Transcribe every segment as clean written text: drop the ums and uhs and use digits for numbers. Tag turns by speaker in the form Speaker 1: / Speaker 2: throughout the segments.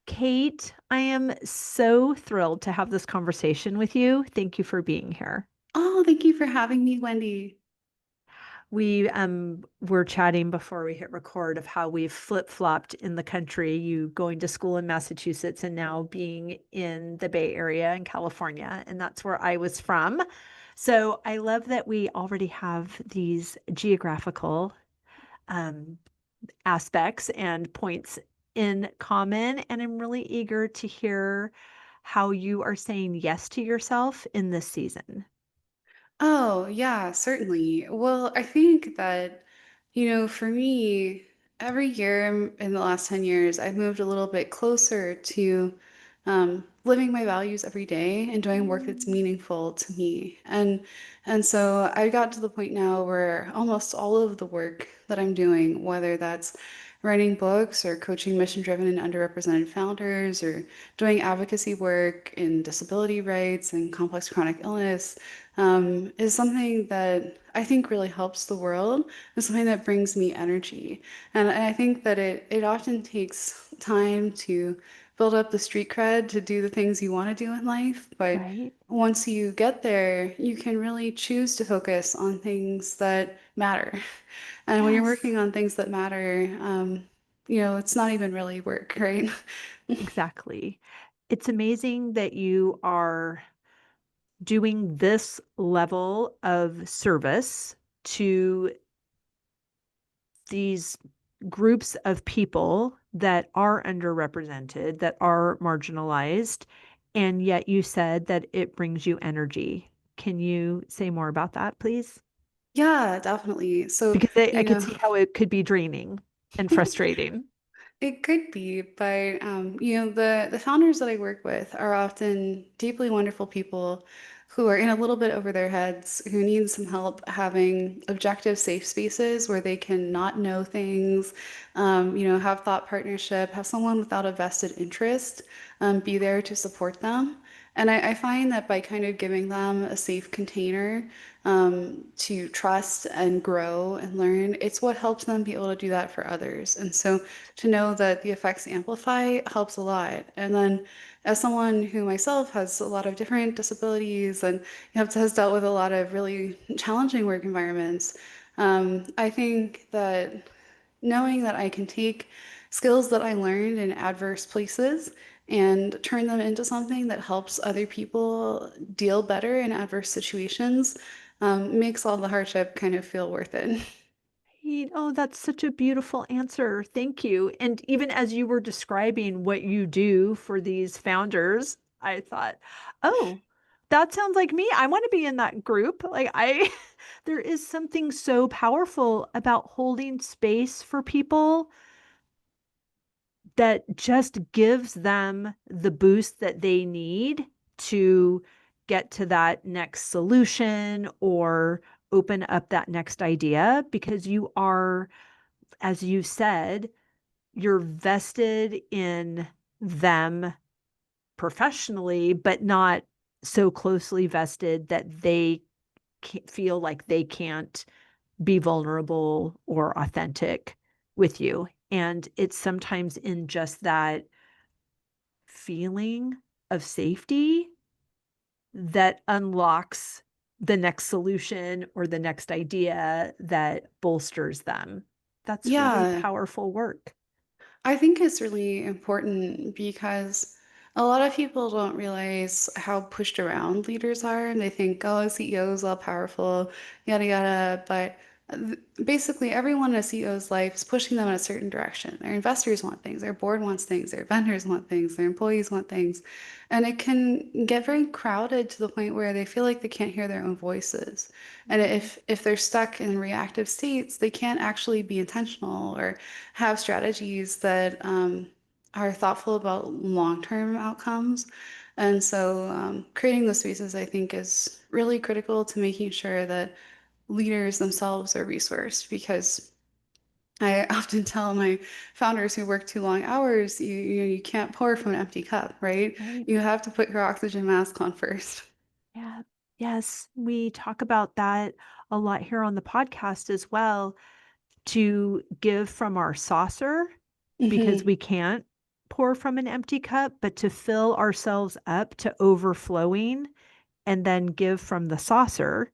Speaker 1: Kate, I am so thrilled to have this conversation with you. Thank you for being here.
Speaker 2: Oh, thank you for having me, Wendy.
Speaker 1: We were chatting before we hit record of how we've flip-flopped in the country, you going to school in Massachusetts and now being in the Bay Area in California, and that's where I was from. So I love that we already have these geographical um, aspects and points in common. And I'm really eager to hear how you are saying yes to yourself in this season.
Speaker 2: Oh, yeah, certainly. Well, I think that, for me, every year in the last 10 years, I've moved a little bit closer to living my values every day and doing work that's
Speaker 1: Mm.
Speaker 2: meaningful to me. And so I got to the point now where almost all of the work that I'm doing, whether that's writing books or coaching mission-driven and underrepresented founders or doing advocacy work in disability rights and complex chronic illness, is something that I think really helps the world and something that brings me energy. And I think that it often takes time to build up the street cred to do the things you want to do in life. But
Speaker 1: Right?
Speaker 2: once you get there, you can really choose to focus on things that matter. And when you're
Speaker 1: Yes,
Speaker 2: working on things that matter, it's not even really work, right?
Speaker 1: exactly. It's amazing that you are doing this level of service to these groups of people that are underrepresented, that are marginalized, and yet you said that it brings you energy. Can you say more about that, please?
Speaker 2: Yeah, definitely. So,
Speaker 1: Because I could see how it could be draining and frustrating.
Speaker 2: it could be, but the founders that I work with are often deeply wonderful people who are in a little bit over their heads, who need some help having objective, safe spaces where they can not know things, have thought partnership, have someone without a vested interest, be there to support them. And I find that by kind of giving them a safe container to trust and grow and learn, it's what helps them be able to do that for others. And so to know that the effects amplify helps a lot. And then, as someone who myself has a lot of different disabilities and has dealt with a lot of really challenging work environments, I think that knowing that I can take skills that I learned in adverse places and turn them into something that helps other people deal better in adverse situations makes all the hardship kind of feel worth it.
Speaker 1: Oh, that's such a beautiful answer. Thank you. And even as you were describing what you do for these founders, I thought, oh, that sounds like me. I want to be in that group. There is something so powerful about holding space for people that just gives them the boost that they need to get to that next solution or open up that next idea because you are, as you said, you're vested in them professionally, but not so closely vested that they feel like they can't be vulnerable or authentic with you. And it's sometimes in just that feeling of safety that unlocks the next solution or the next idea that bolsters them. That's really
Speaker 2: Yeah,
Speaker 1: powerful work.
Speaker 2: I think it's really important because a lot of people don't realize how pushed around leaders are. And they think, oh, a CEO is all powerful, yada, yada. But basically, everyone in a CEO's life is pushing them in a certain direction. Their investors want things, their board wants things, their vendors want things, their employees want things. And it can get very crowded to the point where they feel like they can't hear their own voices. And
Speaker 1: Mhm.
Speaker 2: if they're stuck in reactive states, they can't actually be intentional or have strategies that are thoughtful about long-term outcomes. And so creating those spaces, I think, is really critical to making sure that leaders themselves are resourced because I often tell my founders who work too long hours, you can't pour from an empty cup, right?
Speaker 1: Right.
Speaker 2: You have to put your oxygen mask on first.
Speaker 1: Yeah. Yes, we talk about that a lot here on the podcast as well, to give from our saucer because
Speaker 2: Hmm.
Speaker 1: we can't pour from an empty cup, but to fill ourselves up to overflowing and then give from the saucer.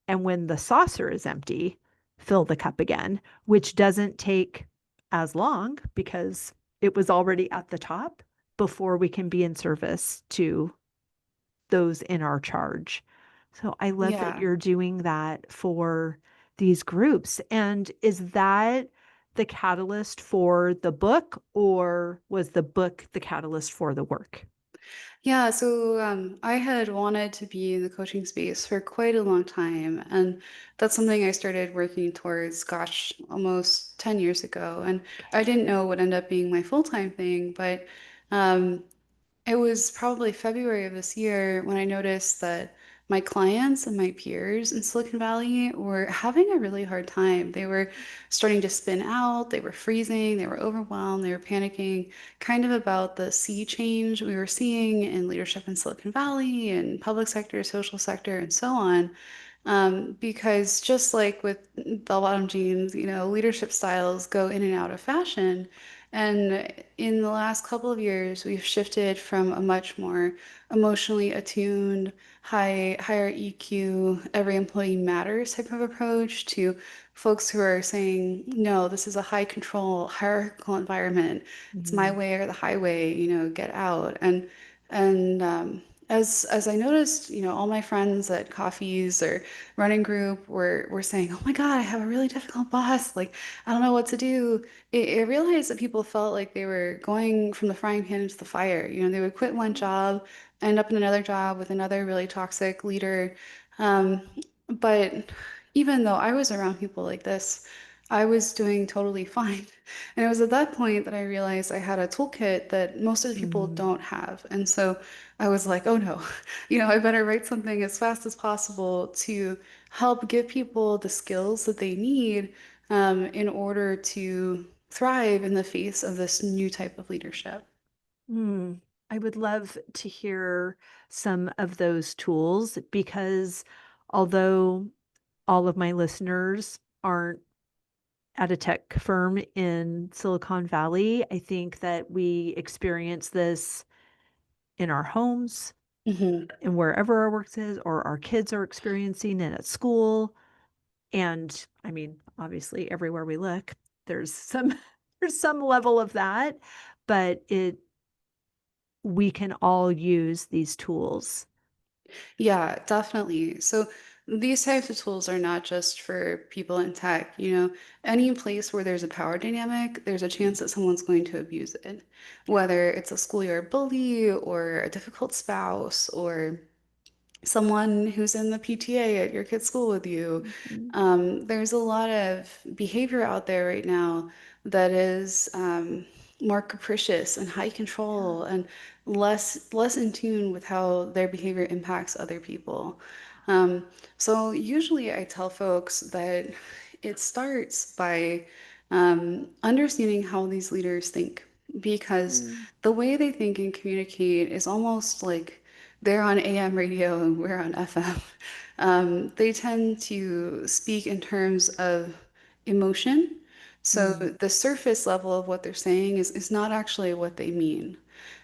Speaker 1: And when the saucer is empty, fill the cup again, which doesn't take as long because it was already at the top before we can be in service to those in our charge. So I love that
Speaker 2: Yeah.
Speaker 1: you're doing that for these groups. And is that the catalyst for the book, or was the book the catalyst for the work?
Speaker 2: Yeah, so I had wanted to be in the coaching space for quite a long time, and that's something I started working towards, gosh, almost 10 years ago. And I didn't know what ended up being my full-time thing, but um, it was probably February of this year when I noticed that my clients and my peers in Silicon Valley were having a really hard time. They were starting to spin out, they were freezing, they were overwhelmed, they were panicking, kind of about the sea change we were seeing in leadership in Silicon Valley and public sector, social sector, and so on. Because just like with bell-bottom jeans, leadership styles go in and out of fashion. And in the last couple of years, we've shifted from a much more emotionally attuned, higher EQ, every employee matters type of approach to folks who are saying, no, this is a high control, hierarchical environment. It's my
Speaker 1: Mhm.
Speaker 2: way or the highway, get out. And as I noticed, all my friends at coffees or running group were saying, "Oh my God, I have a really difficult boss. Like, I don't know what to do." I realized that people felt like they were going from the frying pan into the fire. They would quit one job, end up in another job with another really toxic leader. Um, but even though I was around people like this, I was doing totally fine. And it was at that point that I realized I had a toolkit that most of the people
Speaker 1: Mhm.
Speaker 2: don't have. And so I was like, oh no, I better write something as fast as possible to help give people the skills that they need in order to thrive in the face of this new type of leadership.
Speaker 1: Mm. I would love to hear some of those tools because although all of my listeners aren't at a tech firm in Silicon Valley, I think that we experience this in our homes
Speaker 2: Hmm.
Speaker 1: and wherever our work is, or our kids are experiencing it at school. And I mean, obviously, everywhere we look, there's some there's some level of that, but we can all use these tools.
Speaker 2: Yeah, definitely. So these types of tools are not just for people in tech. Any place where there's a power dynamic, there's a chance that someone's going to abuse it, whether it's a schoolyard bully or a difficult spouse or someone who's in the PTA at your kid's school with you.
Speaker 1: Mhm.
Speaker 2: There's a lot of behavior out there right now that is more capricious and high
Speaker 1: Yeah.
Speaker 2: control and less in tune with how their behavior impacts other people. Um, so usually I tell folks that it starts by understanding how these leaders think, because
Speaker 1: Mm.
Speaker 2: the way they think and communicate is almost like they're on AM radio and we're on FM. They tend to speak in terms of emotion. So
Speaker 1: Mm.
Speaker 2: the surface level of what they're saying is not actually what they mean.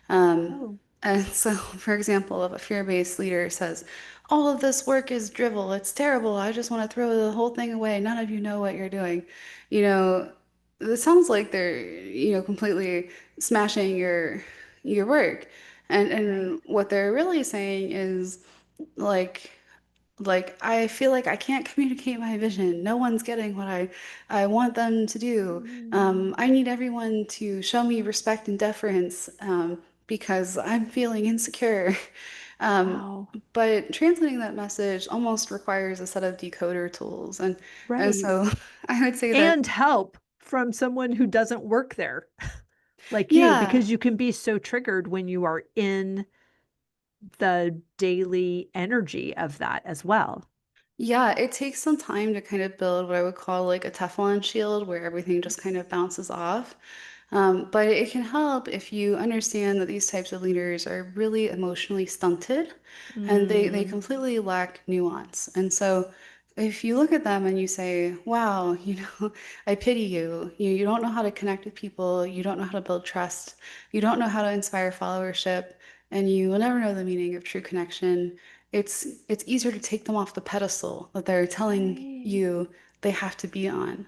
Speaker 2: Um,
Speaker 1: Oh,
Speaker 2: and so, for example, if a fear-based leader says, all of this work is drivel, it's terrible, I just want to throw the whole thing away, none of you know what you're doing, you know, it sounds like they're, completely smashing your work. And
Speaker 1: right.
Speaker 2: what they're really saying is like I feel like I can't communicate my vision. No one's getting what I want them to do.
Speaker 1: Mm.
Speaker 2: I need everyone to show me respect and deference because I'm feeling insecure. Um,
Speaker 1: Wow.
Speaker 2: but translating that message almost requires a set of decoder tools, and
Speaker 1: Right.
Speaker 2: so I would say that
Speaker 1: And help from someone who doesn't work there like you,
Speaker 2: yeah.
Speaker 1: because you can be so triggered when you are in the daily energy of that as well.
Speaker 2: Yeah, it takes some time to kind of build what I would call like a Teflon shield where everything just kind of bounces off. But it can help if you understand that these types of leaders are really emotionally stunted and they
Speaker 1: Mm.
Speaker 2: completely lack nuance. And so if you look at them and you say, wow, I pity you. You don't know how to connect with people. You don't know how to build trust. You don't know how to inspire followership, and you will never know the meaning of true connection. It's easier to take them off the pedestal that they're telling
Speaker 1: Right.
Speaker 2: you they have to be on.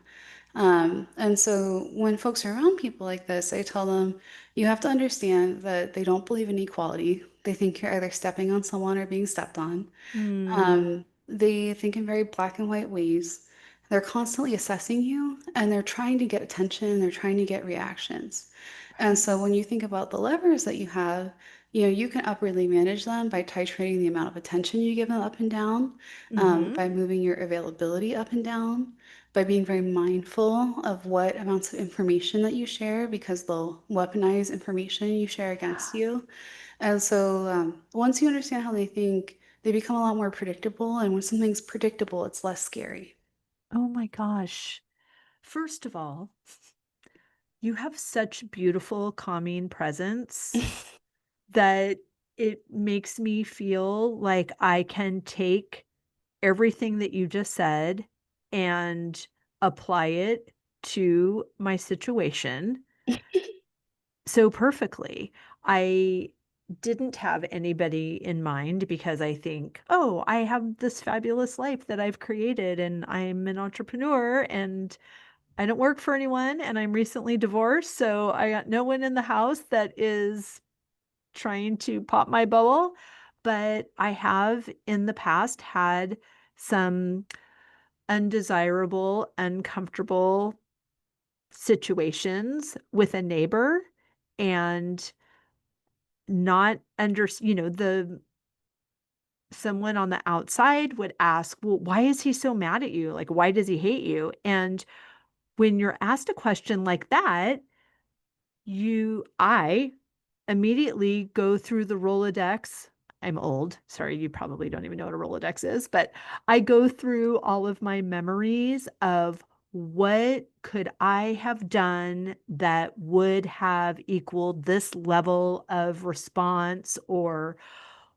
Speaker 2: And so when folks are around people like this, I tell them, you have to understand that they don't believe in equality. They think you're either stepping on someone or being stepped on.
Speaker 1: Mm,
Speaker 2: They think in very black and white ways. They're constantly assessing you and they're trying to get attention, they're trying to get reactions. And
Speaker 1: right.
Speaker 2: so when you think about the levers that you have, you can upwardly manage them by titrating the amount of attention you give them up and down,
Speaker 1: Mm-hmm.
Speaker 2: by moving your availability up and down, by being very mindful of what amounts of information that you share because they'll weaponize information you share against you. And so once you understand how they think, they become a lot more predictable. And when something's predictable, it's less scary.
Speaker 1: Oh my gosh. First of all, you have such beautiful, calming presence that it makes me feel like I can take everything that you just said and apply it to my situation so perfectly. I didn't have anybody in mind because I think, oh, I have this fabulous life that I've created and I'm an entrepreneur and I don't work for anyone and I'm recently divorced. So I got no one in the house that is trying to pop my bubble. But I have in the past had some undesirable, uncomfortable situations with a neighbor and not under, the someone on the outside would ask, well, why is he so mad at you? Like, why does he hate you? And when you're asked a question like that, I immediately go through the Rolodex. I'm old. Sorry, you probably don't even know what a Rolodex is, but I go through all of my memories of what could I have done that would have equaled this level of response, or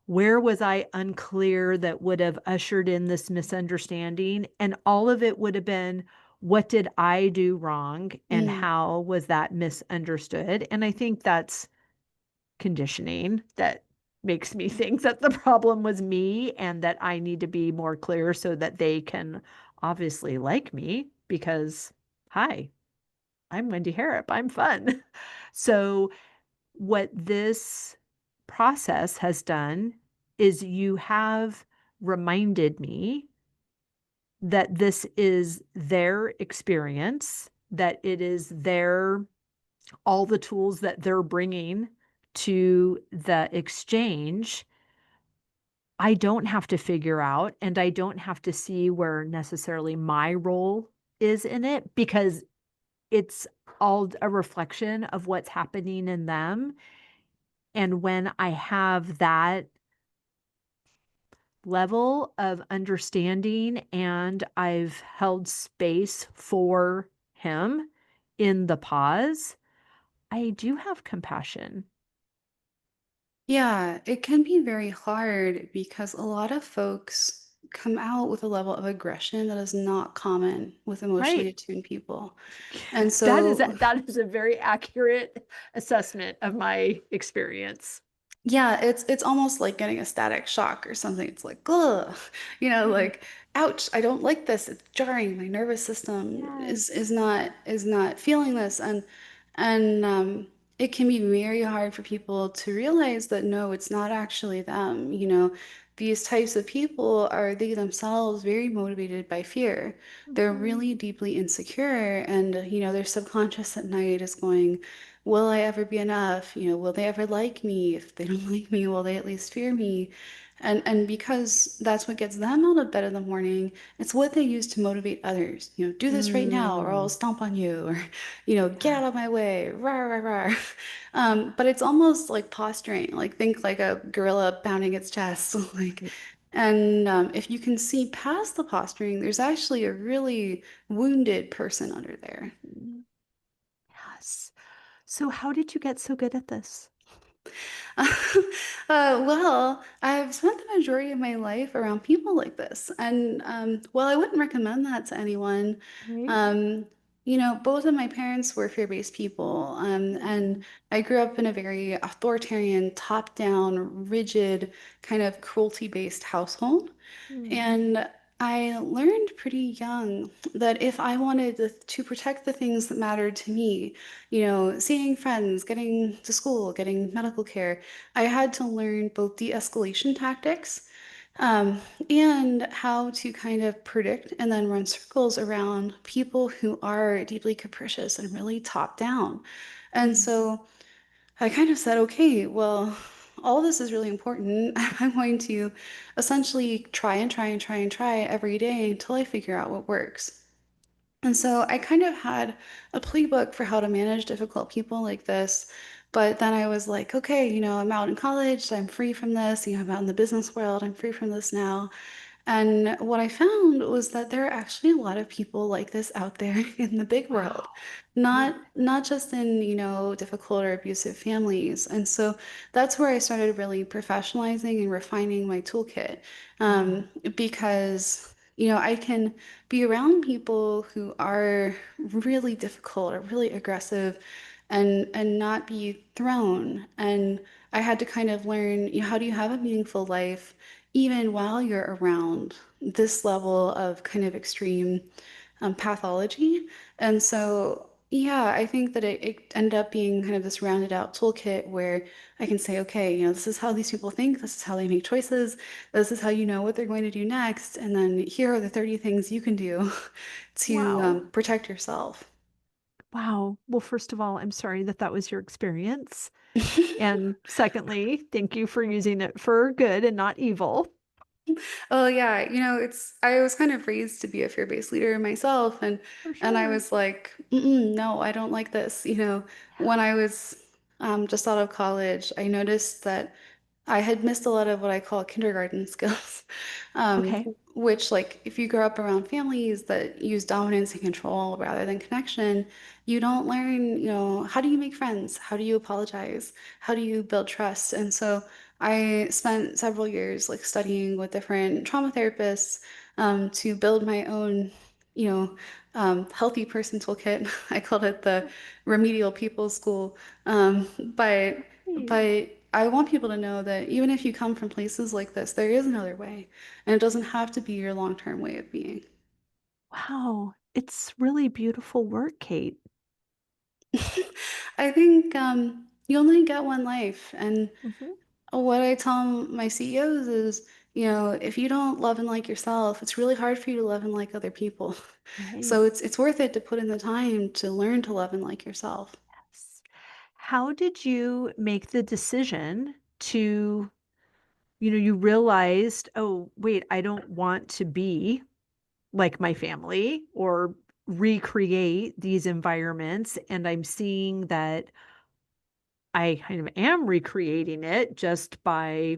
Speaker 1: where was I unclear that would have ushered in this misunderstanding? And all of it would have been, what did I do wrong and
Speaker 2: Mm,
Speaker 1: how was that misunderstood? And I think that's conditioning that makes me think that the problem was me and that I need to be more clear so that they can obviously like me because, hi, I'm Wendy Harrop. I'm fun. So, what this process has done is you have reminded me that this is their experience, that it is their all the tools that they're bringing to the exchange. I don't have to figure out, and I don't have to see where necessarily my role is in it because it's all a reflection of what's happening in them. And when I have that level of understanding and I've held space for him in the pause, I do have compassion.
Speaker 2: yeah, it can be very hard because a lot of folks come out with a level of aggression that is not common with emotionally
Speaker 1: Right.
Speaker 2: attuned people. And
Speaker 1: That is
Speaker 2: so
Speaker 1: a very accurate assessment of my experience.
Speaker 2: yeah, it's almost like getting a static shock or something. It's like, ugh,
Speaker 1: Right.
Speaker 2: like, ouch, I don't like this. It's jarring. My nervous system is
Speaker 1: Yes.
Speaker 2: not feeling this. And it can be very hard for people to realize that no, it's not actually them. These types of people are they themselves very motivated by fear. They're
Speaker 1: Mhm.
Speaker 2: really deeply insecure, and their subconscious at night is going, will I ever be enough? Will they ever like me? If they don't like me, will they at least fear me? And because that's what gets them out of bed in the morning, it's what they use to motivate others. Do this right now or I'll
Speaker 1: Mm.
Speaker 2: stomp on you, or, get
Speaker 1: Yeah.
Speaker 2: out of my way, rah, rah, rah. But it's almost like posturing, like think like a gorilla pounding its chest. Like,
Speaker 1: Right.
Speaker 2: and if you can see past the posturing, there's actually a really wounded person under there.
Speaker 1: Mhm. Yes. So how did you get so good at this?
Speaker 2: Well, I've spent the majority of my life around people like this. And while I wouldn't recommend that to anyone,
Speaker 1: Right?
Speaker 2: um, both of my parents were fear-based people. And
Speaker 1: Mm,
Speaker 2: I grew up in a very authoritarian, top-down, rigid, kind of cruelty-based household.
Speaker 1: mm,
Speaker 2: And I learned pretty young that if I wanted to protect the things that mattered to me, seeing friends, getting to school, getting medical care, I had to learn both de-escalation tactics, um, and how to kind of predict and then run circles around people who are deeply capricious and really top down. And
Speaker 1: mm,
Speaker 2: so I kind of said, okay, well, all this is really important. I'm going to essentially try and try and try and try every day until I figure out what works. And so I kind of had a playbook for how to manage difficult people like this. But then I was like, okay, I'm out in college, I'm free from this. I'm out in the business world, I'm free from this now. And what I found was that there are actually a lot of people like this out there in the big world,
Speaker 1: wow. Right.
Speaker 2: not just in, difficult or abusive families. And so that's where I started really professionalizing and refining my toolkit.
Speaker 1: Mm,
Speaker 2: Um, because, I can be around people who are really difficult or really aggressive and not be thrown. And I had to kind of learn, how do you have a meaningful life? Even while you're around this level of kind of extreme pathology. And so, yeah, I think that it ended up being kind of this rounded out toolkit where I can say, okay, this is how these people think, this is how they make choices, this is how you know what they're going to do next, and then here are the 30 things you can do to
Speaker 1: wow.
Speaker 2: protect yourself.
Speaker 1: Wow. Well, first of all, I'm sorry that that was your experience. And secondly, thank you for using it for good and not evil.
Speaker 2: Oh yeah, I was kind of raised to be a fear-based leader myself,
Speaker 1: For
Speaker 2: and I
Speaker 1: sure.
Speaker 2: was like, mm-mm, no, I don't like this. When I was just out of college, I noticed that I had missed a lot of what I call kindergarten skills,
Speaker 1: Okay.
Speaker 2: which, like, if you grow up around families that use dominance and control rather than connection, you don't learn, how do you make friends? How do you apologize? How do you build trust? And so I spent several years like studying with different trauma therapists to build my own, healthy person toolkit. I called it the remedial people school. Um, but
Speaker 1: Great.
Speaker 2: but I want people to know that even if you come from places like this, there is another way, and it doesn't have to be your long-term way of being.
Speaker 1: Wow. It's really beautiful work, Kate.
Speaker 2: I think you only get one life, and
Speaker 1: Hmm.
Speaker 2: what I tell my CEOs is, if you don't love and like yourself, it's really hard for you to love and like other people.
Speaker 1: Right.
Speaker 2: So it's worth it to put in the time to learn to love and like yourself.
Speaker 1: Yes. How did you make the decision to, you realized, oh, wait, I don't want to be like my family or recreate these environments. And I'm seeing that I kind of am recreating it just by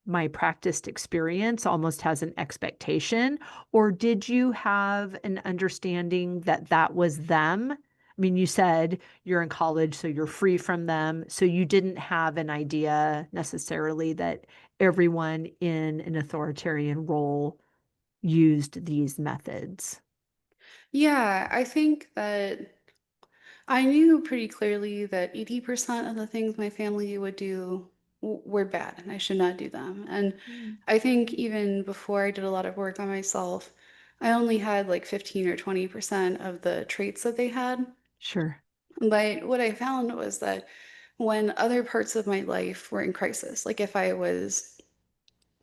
Speaker 1: my practiced experience, almost has an expectation? Or did you have an understanding that that was them? I mean, you said you're in college, so you're free from them. So you didn't have an idea necessarily that everyone in an authoritarian role used these methods.
Speaker 2: Yeah, I think that I knew pretty clearly that 80% of the things my family would do were bad and I should not do them. And
Speaker 1: Mm,
Speaker 2: I think even before I did a lot of work on myself, I only had like 15 or 20% of the traits that they had.
Speaker 1: sure.
Speaker 2: But what I found was that when other parts of my life were in crisis, like if I was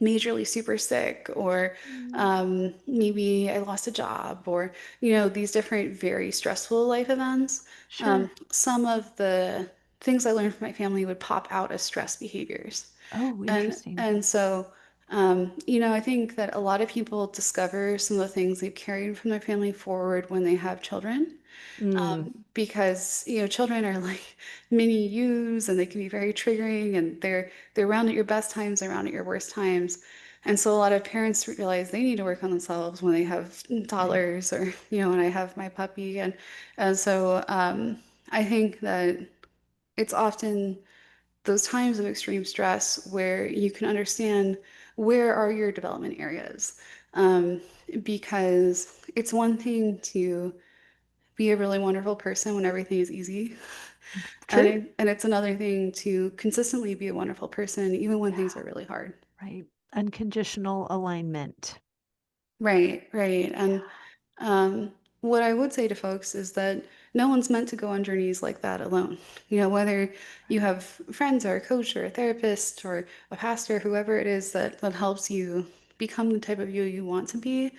Speaker 2: majorly super sick or
Speaker 1: Mm,
Speaker 2: maybe I lost a job or these different very stressful life events,
Speaker 1: sure.
Speaker 2: some of the things I learned from my family would pop out as stress behaviors.
Speaker 1: Oh,
Speaker 2: and
Speaker 1: interesting.
Speaker 2: and so I think that a lot of people discover some of the things they've carried from their family forward when they have children,
Speaker 1: Mm,
Speaker 2: because children are like mini yous and they can be very triggering, and they're around at your best times, around at your worst times. And so a lot of parents realize they need to work on themselves when they have
Speaker 1: right.
Speaker 2: toddlers, or when I have my puppy. And so I think that it's often those times of extreme stress where you can understand where are your development areas. Um, because it's one thing to be a really wonderful person when everything is easy.
Speaker 1: True.
Speaker 2: And it's another thing to consistently be a wonderful person, even when things
Speaker 1: Yeah,
Speaker 2: are really hard.
Speaker 1: right. Unconditional alignment.
Speaker 2: Right, right. And
Speaker 1: Yeah.
Speaker 2: um, what I would say to folks is that no one's meant to go on journeys like that alone. Whether you
Speaker 1: Right.
Speaker 2: have friends or a coach or a therapist or a pastor, whoever it is that helps you become the type of you want to be,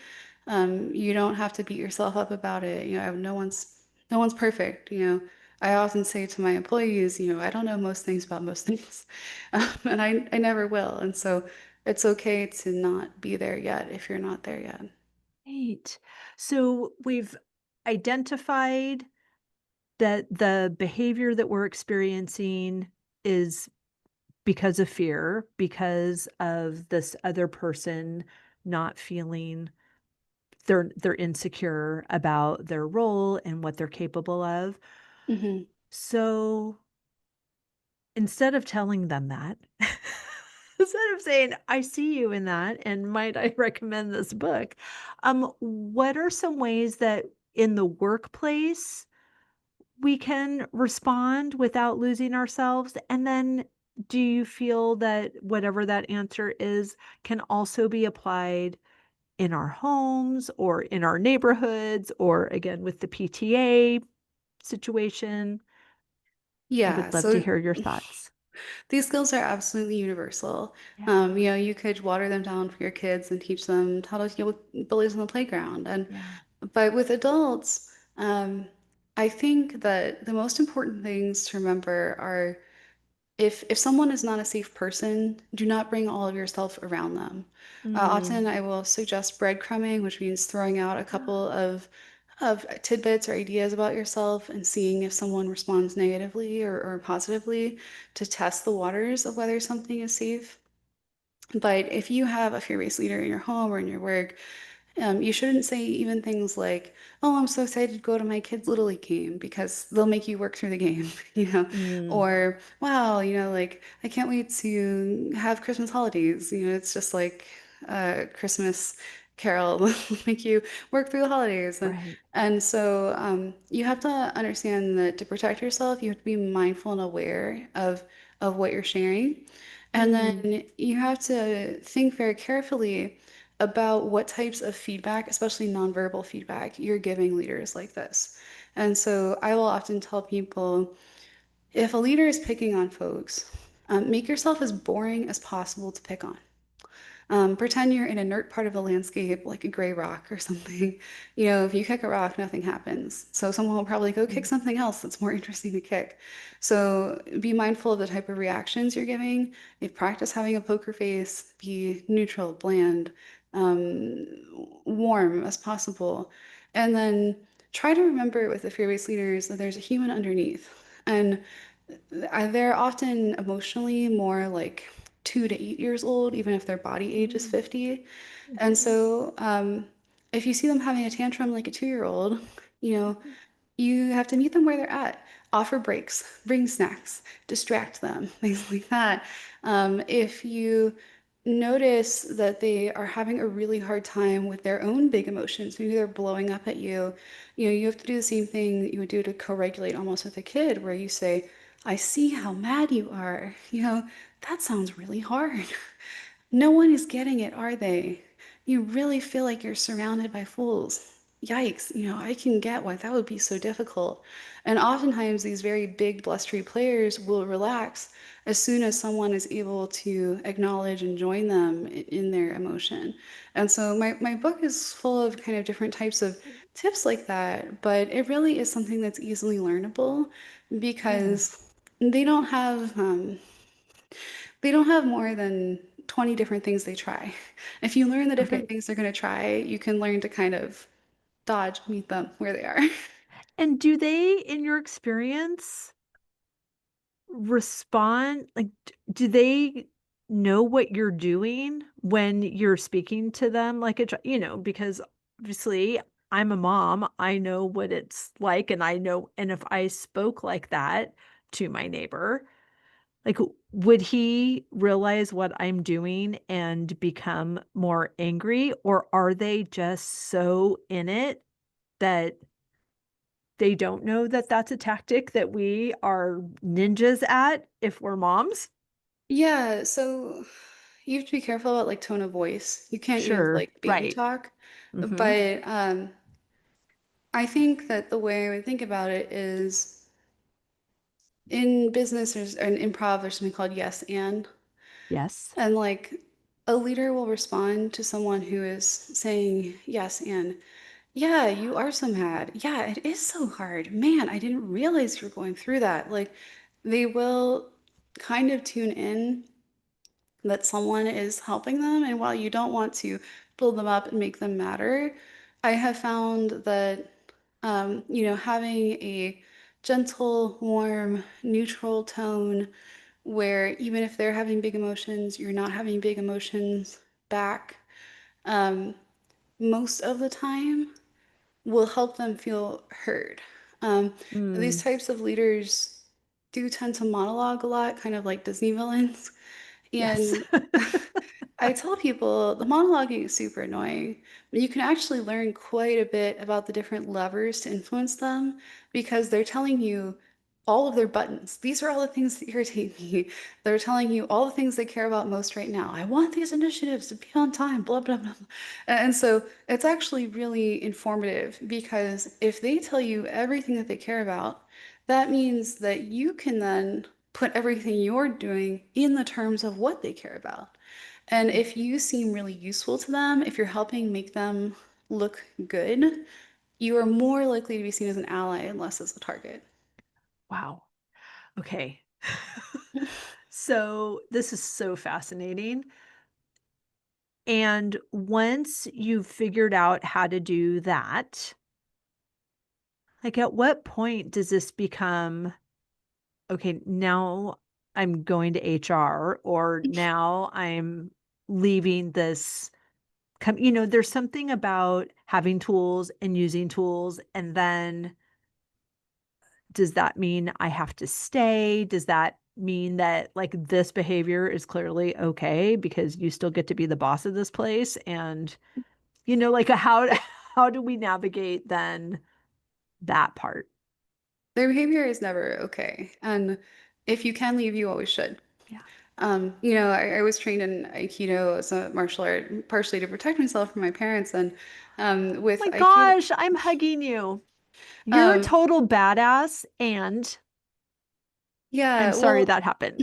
Speaker 2: you don't have to beat yourself up about it. No one's perfect. I often say to my employees, I don't know most things about most things, and I never will. And so it's okay to not be there yet if you're not there yet.
Speaker 1: Right. So we've identified that the behavior that we're experiencing is because of fear, because of this other person not feeling they're insecure about their role and what they're capable of.
Speaker 2: Hmm.
Speaker 1: So instead of telling them that, instead of saying, I see you in that, and might I recommend this book? What are some ways that in the workplace we can respond without losing ourselves? And then do you feel that whatever that answer is can also be applied in our homes or in our neighborhoods or again with the PTA situation? I
Speaker 2: Yeah,
Speaker 1: would love to
Speaker 2: so
Speaker 1: hear your thoughts.
Speaker 2: these skills are absolutely universal.
Speaker 1: Yeah,
Speaker 2: You could water them down for your kids and teach them how to deal with bullies on the playground.
Speaker 1: yeah.
Speaker 2: But with adults, I think that the most important things to remember are if someone is not a safe person, do not bring all of yourself around them.
Speaker 1: Mm.
Speaker 2: Often I will suggest breadcrumbing, which means throwing out a couple of tidbits or ideas about yourself and seeing if someone responds negatively or positively to test the waters of whether something is safe. But if you have a fear-based leader in your home or in your work, you shouldn't say even things like, "Oh, I'm so excited to go to my kid's Little League game," because they'll make you work through the game,
Speaker 1: Mm.
Speaker 2: or "Wow, like I can't wait to have Christmas holidays." It's just like Christmas Carol will make you work through the holidays, and
Speaker 1: Right.
Speaker 2: and so you have to understand that to protect yourself, you have to be mindful and aware of what you're sharing, and
Speaker 1: Mm.
Speaker 2: then you have to think very carefully about what types of feedback, especially nonverbal feedback, you're giving leaders like this. And so I will often tell people if a leader is picking on folks, make yourself as boring as possible to pick on. Pretend you're in an inert part of the landscape, like a gray rock or something. If you kick a rock, nothing happens. So someone will probably go kick
Speaker 1: Mm.
Speaker 2: something else that's more interesting to kick. So be mindful of the type of reactions you're giving. Practice having a poker face, be neutral, bland, um, warm as possible. And then try to remember with the fear-based leaders that there's a human underneath. And they're often emotionally more like 2 to 8 years old, even if their body age is
Speaker 1: Mm.
Speaker 2: 50. And
Speaker 1: Mhm.
Speaker 2: so, if you see them having a tantrum like a 2-year-old, you know,
Speaker 1: Mhm.
Speaker 2: you have to meet them where they're at. Offer breaks, bring snacks, distract them, things like that. If you notice that they are having a really hard time with their own big emotions, maybe they're blowing up at you, you have to do the same thing that you would do to co-regulate almost with a kid, where you say, I see how mad you are. That sounds really hard. No one is getting it, are they? You really feel like you're surrounded by fools. Yikes, I can get why that would be so difficult. And oftentimes, these very big, blustery players will relax as soon as someone is able to acknowledge and join them in their emotion. And so, my book is full of kind of different types of tips like that, but it really is something that's easily learnable
Speaker 1: Good.
Speaker 2: because they don't have. They don't have more than 20 different things they try. If you learn the different
Speaker 1: Okay.
Speaker 2: things they're going to try, you can learn to kind of dodge, meet them where they are.
Speaker 1: And do they, in your experience, respond like, do they know what you're doing when you're speaking to them like because obviously I'm a mom, I know what it's like, and I know, and if I spoke like that to my neighbor, Like, would he realize what I'm doing and become more angry, or are they just so in it that they don't know that that's a tactic that we are ninjas at if we're moms?
Speaker 2: Yeah, so you have to be careful about like tone of voice. You can't use
Speaker 1: Sure,
Speaker 2: like baby
Speaker 1: right.
Speaker 2: talk,
Speaker 1: Mhm.
Speaker 2: but I think that the way I would think about it is in business or in improv, there's something called yes
Speaker 1: Yes.
Speaker 2: and like a leader will respond to someone who is saying yes and yeah, you are so mad. Yeah, it is so hard. Man, I didn't realize you were going through that. Like they will kind of tune in that someone is helping them. And while you don't want to build them up and make them matter, I have found that, having a gentle, warm, neutral tone where even if they're having big emotions, you're not having big emotions back, um, most of the time will help them feel heard. Um, these
Speaker 1: Mm,
Speaker 2: types of leaders do tend to monologue a lot, kind of like Disney villains.
Speaker 1: yes.
Speaker 2: And I tell people the monologuing is super annoying, but you can actually learn quite a bit about the different levers to influence them because they're telling you all of their buttons. These are all the things that irritate me. They're telling you all the things they care about most right now. I want these initiatives to be on time, blah, blah, blah. And so it's actually really informative because if they tell you everything that they care about, that means that you can then put everything you're doing in the terms of what they care about. And
Speaker 1: Mm,
Speaker 2: if you seem really useful to them, if you're helping make them look good, you are more likely to be seen as an ally and less as a target.
Speaker 1: wow. Okay. So this is so fascinating. And once you've figured out how to do that, like at what point does this become, okay, now I'm going to HR or now I'm leaving this there's something about having tools and using tools, and then does that mean I have to stay? Does that mean that, like, this behavior is clearly okay because you still get to be the boss of this place? And, like, how how do we navigate then that part?
Speaker 2: Their behavior is never okay. And if you can leave, you always should.
Speaker 1: Yeah.
Speaker 2: I was trained in Aikido as a martial art, partially to protect myself from my parents. And with
Speaker 1: My
Speaker 2: Aikido,
Speaker 1: gosh, I'm hugging you. You're a
Speaker 2: um,
Speaker 1: total badass, and I'm
Speaker 2: yeah,
Speaker 1: sorry
Speaker 2: well,
Speaker 1: that happened.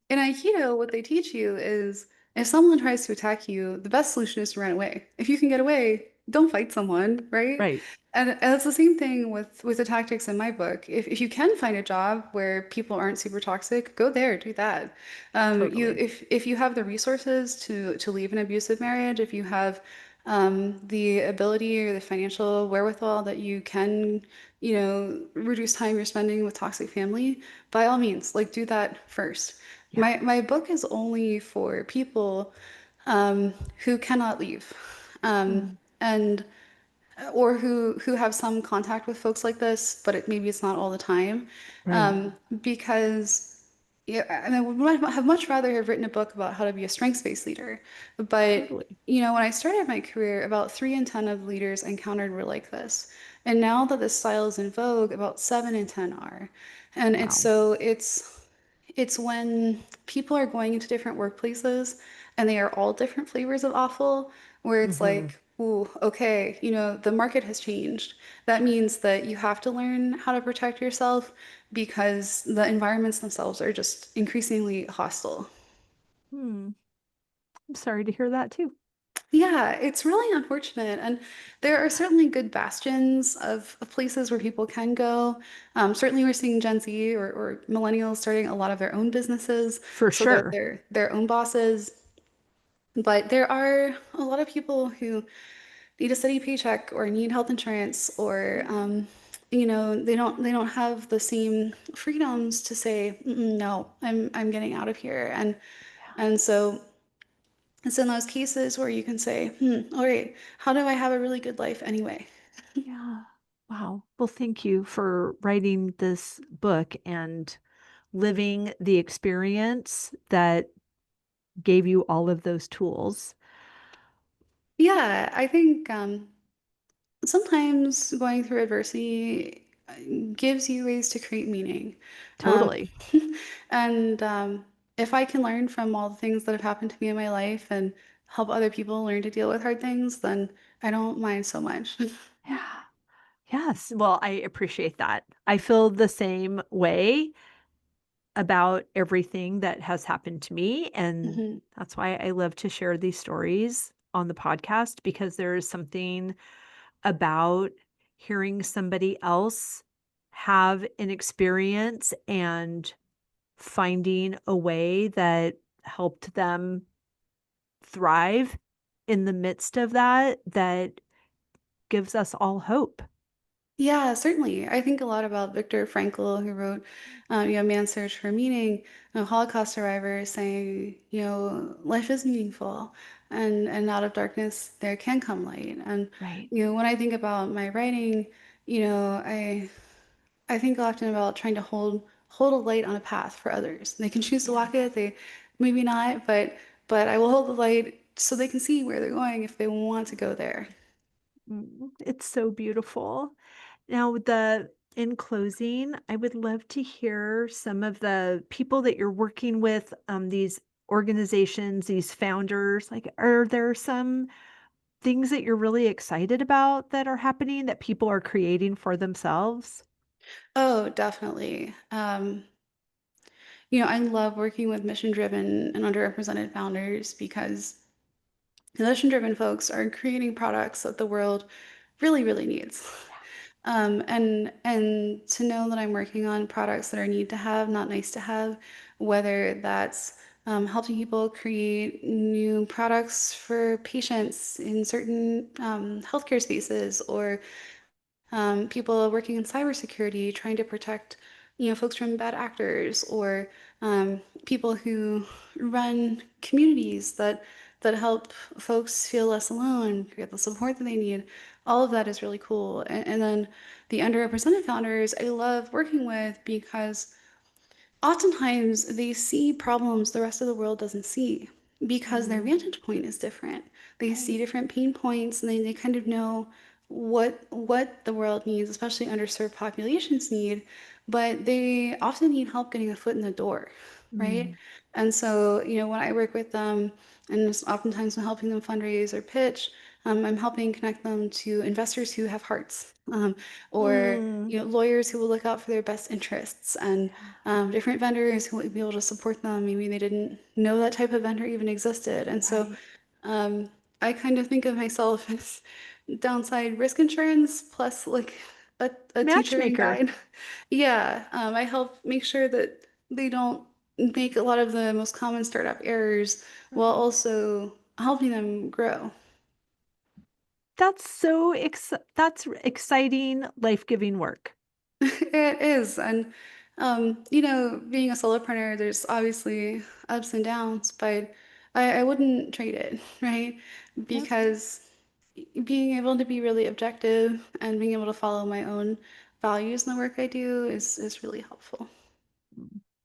Speaker 2: in Aikido, what they teach you is if someone tries to attack you, the best solution is to run away. If you can get away, don't fight someone, right?
Speaker 1: Right.
Speaker 2: And it's the same thing with the tactics in my book. If you can find a job where people aren't super toxic, go there, do that.
Speaker 1: Totally.
Speaker 2: If you have the resources to leave an abusive marriage, if you have the ability or the financial wherewithal that you can, reduce time you're spending with toxic family, by all means, like do that first.
Speaker 1: Yeah.
Speaker 2: My book is only for people who cannot leave,
Speaker 1: Mm,
Speaker 2: and or who have some contact with folks like this, but maybe it's not all the time,
Speaker 1: right.
Speaker 2: because yeah, I would have much rather have written a book about how to be a strengths-based leader. But
Speaker 1: Totally.
Speaker 2: when I started my career, about 3 in 10 of leaders I encountered were like this, and now that this style is in vogue, about 7 in 10 are, and
Speaker 1: Wow.
Speaker 2: it's when people are going into different workplaces and they are all different flavors of awful, where it's
Speaker 1: Mhm.
Speaker 2: like, ooh, okay, the market has changed. That means that you have to learn how to protect yourself because the environments themselves are just increasingly hostile.
Speaker 1: Hmm. I'm sorry to hear that too.
Speaker 2: Yeah, it's really unfortunate. And there are certainly good bastions of places where people can go. Certainly, we're seeing Gen Z or millennials starting a lot of their own businesses
Speaker 1: For
Speaker 2: so that
Speaker 1: sure.
Speaker 2: they're their own bosses. But there are a lot of people who need a steady paycheck or need health insurance or they don't have the same freedoms to say, "Mm-mm, no, I'm getting out of here." And so it's in those cases where you can say, all right, how do I have a really good life anyway?
Speaker 1: Yeah. Wow. Well, thank you for writing this book and living the experience that gave you all of those tools.
Speaker 2: Yeah, I think sometimes going through adversity gives you ways to create meaning. Um,
Speaker 1: Totally.
Speaker 2: and if I can learn from all the things that have happened to me in my life and help other people learn to deal with hard things, then I don't mind so much.
Speaker 1: Yeah. Yes. Well, I appreciate that. I feel the same way about everything that has happened to me. And
Speaker 2: Mhm.
Speaker 1: that's why I love to share these stories on the podcast because there is something about hearing somebody else have an experience and finding a way that helped them thrive in the midst of that, that gives us all hope.
Speaker 2: Yeah, certainly. I think a lot about Viktor Frankl, who wrote, Man's Search for Meaning, a Holocaust survivor, saying, life is meaningful, and out of darkness there can come light. And
Speaker 1: Right.
Speaker 2: when I think about my writing, I think often about trying to hold a light on a path for others. They can choose to walk
Speaker 1: Yes.
Speaker 2: it, they maybe not, but I will hold the light so they can see where they're going if they want to go there.
Speaker 1: It's so beautiful. Now, in closing, I would love to hear some of the people that you're working with, these organizations, these founders. Like, are there some things that you're really excited about that are happening that people are creating for themselves?
Speaker 2: Oh, definitely. I love working with mission-driven and underrepresented founders because mission-driven folks are creating products that the world really, really needs. And to know that I'm working on products that are need to have, not nice to have, whether that's helping people create new products for patients in certain healthcare spaces or people working in cybersecurity, trying to protect, folks from bad actors, or people who run communities that help folks feel less alone, get the support that they need. All of that is really cool. And then the underrepresented founders, I love working with because oftentimes they see problems the rest of the world doesn't see because their
Speaker 1: Mm,
Speaker 2: vantage point is different. They see
Speaker 1: right.
Speaker 2: different pain points and they kind of know what the world needs, especially underserved populations need, but they often need help getting a foot in the door, right?
Speaker 1: Mm,
Speaker 2: And so, when I work with them, and it's oftentimes I'm helping them fundraise or pitch, I'm helping connect them to investors who have hearts, or
Speaker 1: mm,
Speaker 2: lawyers who will look out for their best interests, and
Speaker 1: yeah,
Speaker 2: different vendors who will be able to support them. Maybe they didn't know that type of vendor even existed. And so
Speaker 1: right.
Speaker 2: um, I kind of think of myself as downside risk insurance plus like a teacher and
Speaker 1: Matchmaker.
Speaker 2: guide. Yeah, I help make sure that they don't make a lot of the most common startup errors while
Speaker 1: Right.
Speaker 2: also helping them grow.
Speaker 1: That's exciting, life-giving work,
Speaker 2: It is. And, being a solopreneur, there's obviously ups and downs, but I wouldn't trade it, right?
Speaker 1: yep.
Speaker 2: Because being able to be really objective and being able to follow my own values in the work I do is really helpful.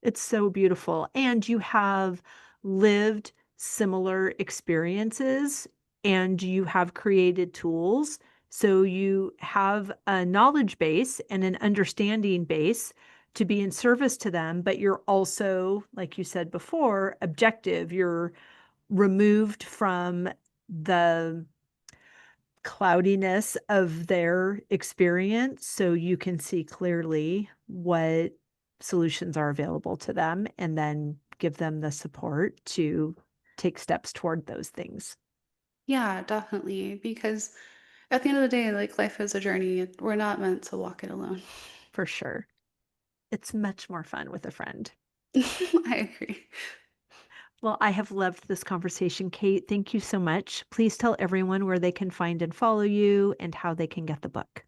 Speaker 1: It's so beautiful, and you have lived similar experiences, and you have created tools, so you have a knowledge base and an understanding base to be in service to them, but you're also, like you said before, objective. You're removed from the cloudiness of their experience so you can see clearly what solutions are available to them and then give them the support to take steps toward those things
Speaker 2: Yeah, definitely. Because at the end of the day, like life is a journey. We're not meant to walk it alone.
Speaker 1: for sure. It's much more fun with a friend.
Speaker 2: I agree.
Speaker 1: Well, I have loved this conversation, Kate. Thank you so much. Please tell everyone where they can find and follow you and how they can get the book.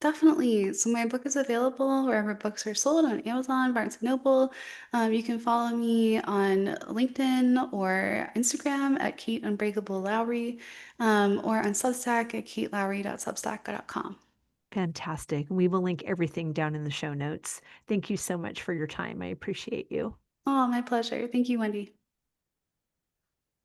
Speaker 2: Definitely. So my book is available wherever books are sold on Amazon, Barnes& and Noble. You can follow me on LinkedIn or Instagram at Kate Unbreakable Lowry, or on Substack at katelowry.substack.com.
Speaker 1: Fantastic. We will link everything down in the show notes. Thank you so much for your time. I appreciate you.
Speaker 2: Oh, my pleasure. Thank you, Wendy.